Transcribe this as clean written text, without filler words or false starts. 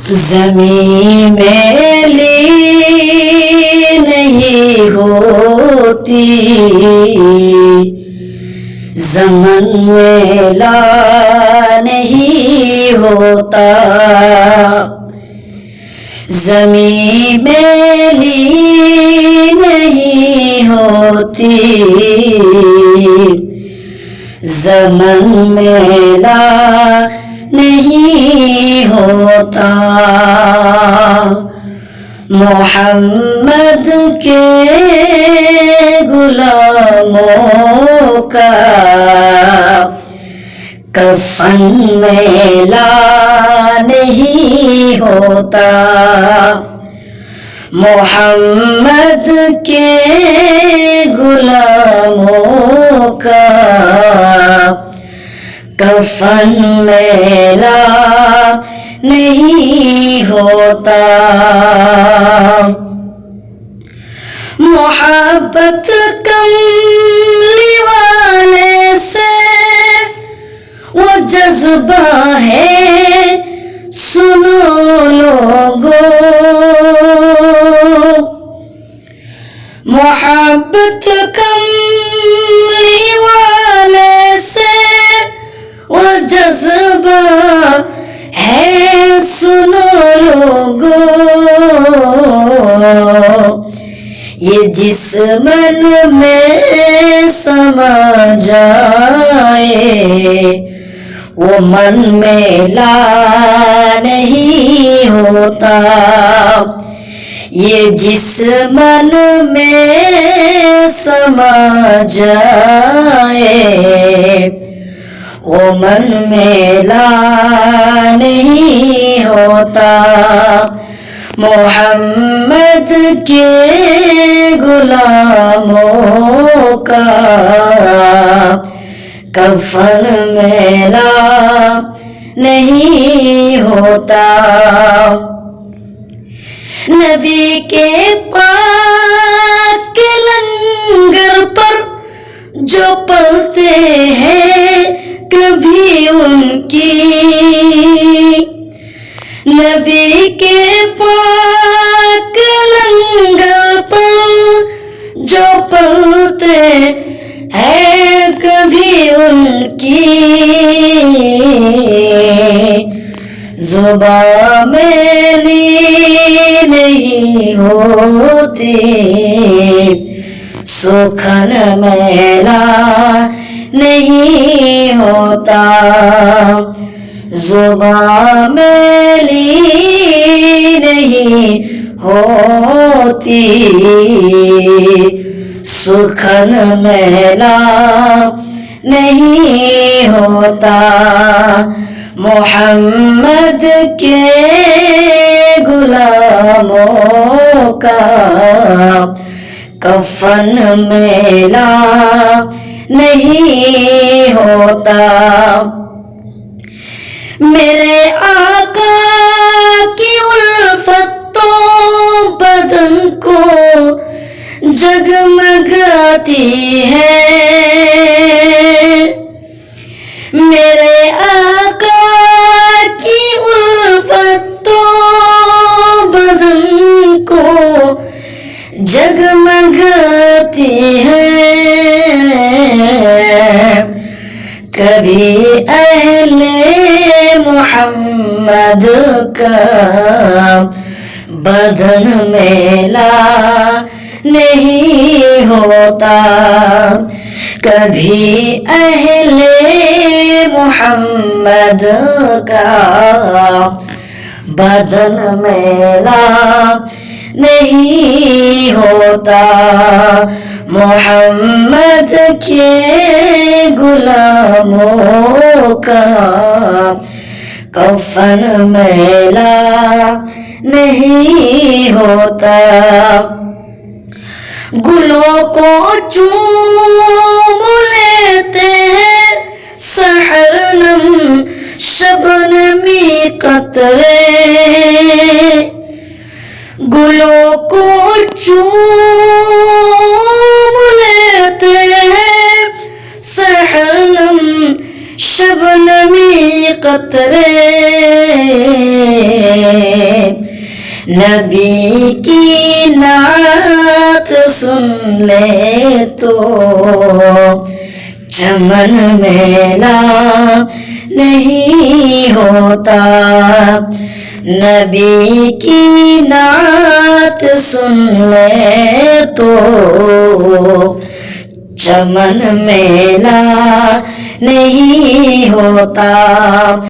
زمین میلی نہیں ہوتی، زمن میلا نہیں ہوتا، زمین میلی نہیں ہوتی، زمن میلا نہیں ہوتا۔ محمد کے غلاموں کا کفن میلا نہیں ہوتا، محمد کے غلاموں کا کفن میلا نہیں ہوتا۔ محبت کملی والے سے وہ جذبہ ہے، سنو لوگو، محبت کملی والے سے وہ جذبہ ہے، سنو لوگو، یہ جس من میں سما جائے وہ من میلا نہیں ہوتا، یہ جس من میں سما جائے وہ من میلا نہیں ہوتا۔ محمد کے غلاموں کا کفن میلا نہیں ہوتا۔ نبی کے پاک لنگر پر جو پلتے ہیں کبھی ان کی، نبی کے پاک لنگر پر جو پلتے ہیں کبھی ان کی، زباں میلی نہیں ہوتی، سخن میلا نہیں ہوتا، زباں میلی نہیں ہوتی، سخن میلا نہیں ہوتا۔ محمد کے غلاموں کا کفن میلا نہیں ہوتا۔ میرے آقا کی الفت تو بدن کو جگمگاتی ہے، میرے آقا کی الفت تو بدن کو جگمگاتی ہے، کبھی اہل محمد کا بدن میلا نہیں ہوتا، کبھی اہل محمد کا بدن میلا نہیں ہوتا۔ محمد کے غلاموں کا کفن میلا نہیں ہوتا۔ گلوں کو چوم لیتے ہیں سحرنم شبنمی قطرے، گلوں کو چوم لیتے ہیں سحرنم شبنمی قطرے، نبی کی نعت سن لے تو چمن میلا نہیں ہوتا، نبی کی نعت سن لے تو چمن میلا نہیں ہوتا۔